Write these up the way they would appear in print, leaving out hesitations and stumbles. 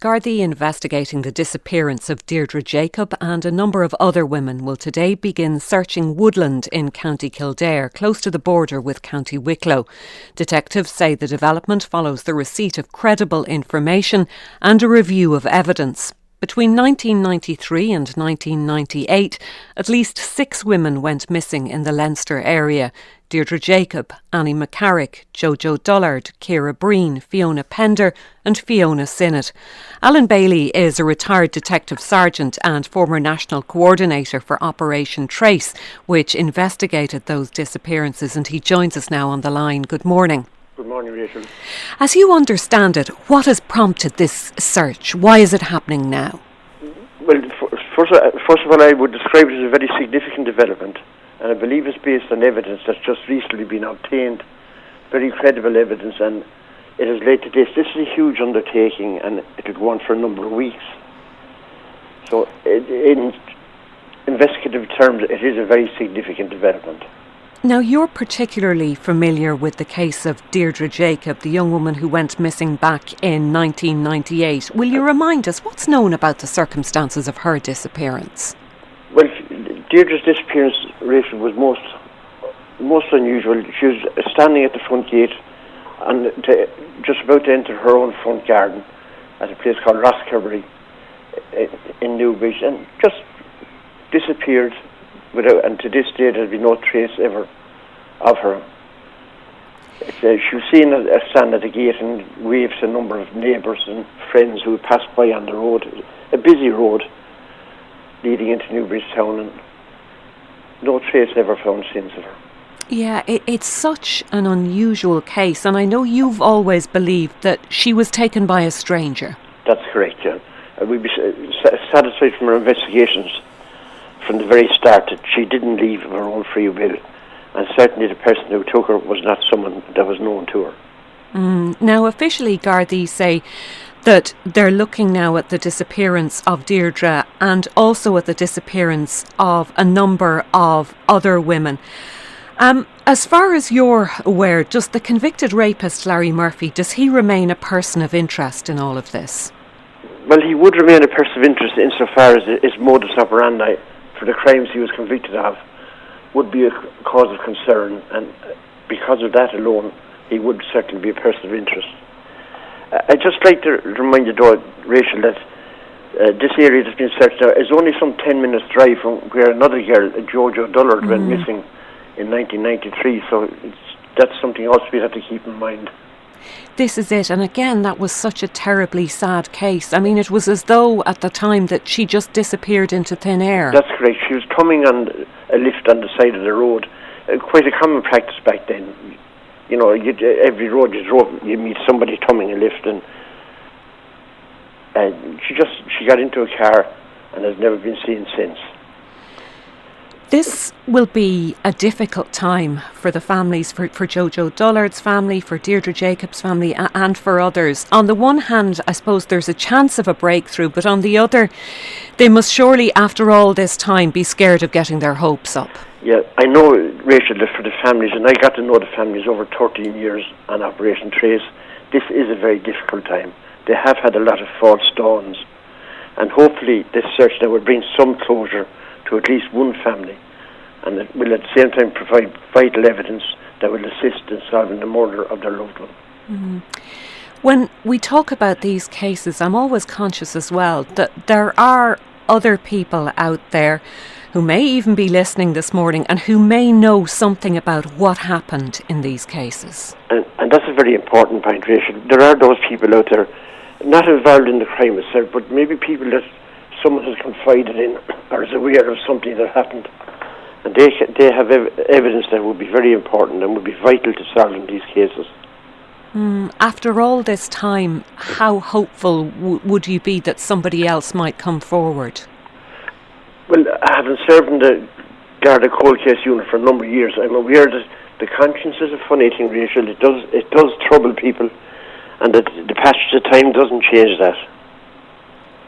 Gardaí investigating the disappearance of Deirdre Jacob and a number of other women will today begin searching woodland in County Kildare, close to the border with County Wicklow. Detectives say the development follows the receipt of credible information and a review of evidence. Between 1993 and 1998, at least 6 women went missing in the Leinster area. Deirdre Jacob, Annie McCarrick, Jojo Dullard, Ciara Breen, Fiona Pender and Fiona Sinnott. Alan Bailey is a retired detective sergeant and former national coordinator for Operation Trace, which investigated those disappearances, and he joins us now on the line. Good morning. Good morning, Rachel. As you understand it, what has prompted this search? Why is it happening now? Well, first of all, I would describe it as a very significant development, and I believe it's based on evidence that's just recently been obtained, very credible evidence, and it has led to this. This is a huge undertaking, and it will go on for a number of weeks. So, in investigative terms, it is a very significant development. Now, you're particularly familiar with the case of Deirdre Jacob, the young woman who went missing back in 1998. Will you remind us what's known about the circumstances of her disappearance? Well, Deirdre's disappearance, Rachel, was most unusual. She was standing at the front gate and just about to enter her own front garden at a place called Rosscarbery in Newbridge, and just disappeared. And to this day, there'll be no trace ever of her. She was seen stand at the gate and wave to a number of neighbours and friends who passed by on the road, a busy road leading into Newbridge town, and no trace ever found since of her. Yeah, it's such an unusual case, and I know you've always believed that she was taken by a stranger. That's correct, yeah. We'd be satisfied from our investigations from the very start that she didn't leave of her own free will, and certainly the person who took her was not someone that was known to her. Now, officially, Gardaí say that they're looking now at the disappearance of Deirdre and also at the disappearance of a number of other women. As far as you're aware, does the convicted rapist Larry Murphy, does he remain a person of interest in all of this? Well, he would remain a person of interest insofar as his modus operandi for the crimes he was convicted of would be a cause of concern, and because of that alone, he would certainly be a person of interest. I'd just like to remind you, though, Rachel, that this area that's been searched out is only some 10 minutes drive from where another girl, Jojo Dullard, went missing in 1993, so that's something else we have to keep in mind. This is it, and again, that was such a terribly sad case. I mean, it was as though at the time that she just disappeared into thin air. That's correct. She was coming on a lift on the side of the road. Quite a common practice back then. You know, every road you drove, you meet somebody coming a lift, and she got into a car and has never been seen since. This will be a difficult time for the families, for Jojo Dullard's family, for Deirdre Jacob's family and for others. On the one hand, I suppose there's a chance of a breakthrough, but on the other, they must surely, after all this time, be scared of getting their hopes up. Yeah, I know, Rachel, that for the families, and I got to know the families over 13 years on Operation Trace, this is a very difficult time. They have had a lot of false dawns, and hopefully this search now will bring some closure to at least one family, and it will at the same time provide vital evidence that will assist in solving the murder of their loved one. Mm-hmm. When we talk about these cases, I'm always conscious as well that there are other people out there who may even be listening this morning and who may know something about what happened in these cases. And that's a very important point, Rachel. There are those people out there not involved in the crime itself, but maybe people that someone has confided in or is aware of something that happened, and they have evidence that would be very important and would be vital to solving these cases. After all this time, how hopeful would you be that somebody else might come forward? Well, having served in the Garda cold case unit for a number of years, I'm aware that the conscience is a funny thing, Rachel. It does trouble people, and that the passage of time doesn't change that.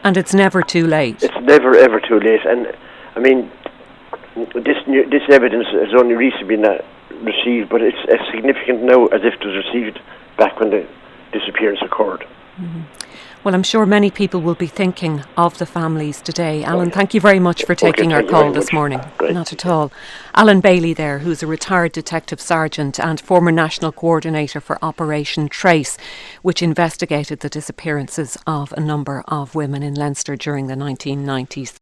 And it's never too late. It's never ever too late. And I mean, this evidence has only recently been received, but it's as significant now as if it was received back when the disappearance occurred. Mm-hmm. Well, I'm sure many people will be thinking of the families today. Alan, thank you very much for taking our call this morning. Great. Not at all. Alan Bailey there, who's a retired detective sergeant and former national coordinator for Operation Trace, which investigated the disappearances of a number of women in Leinster during the 1990s.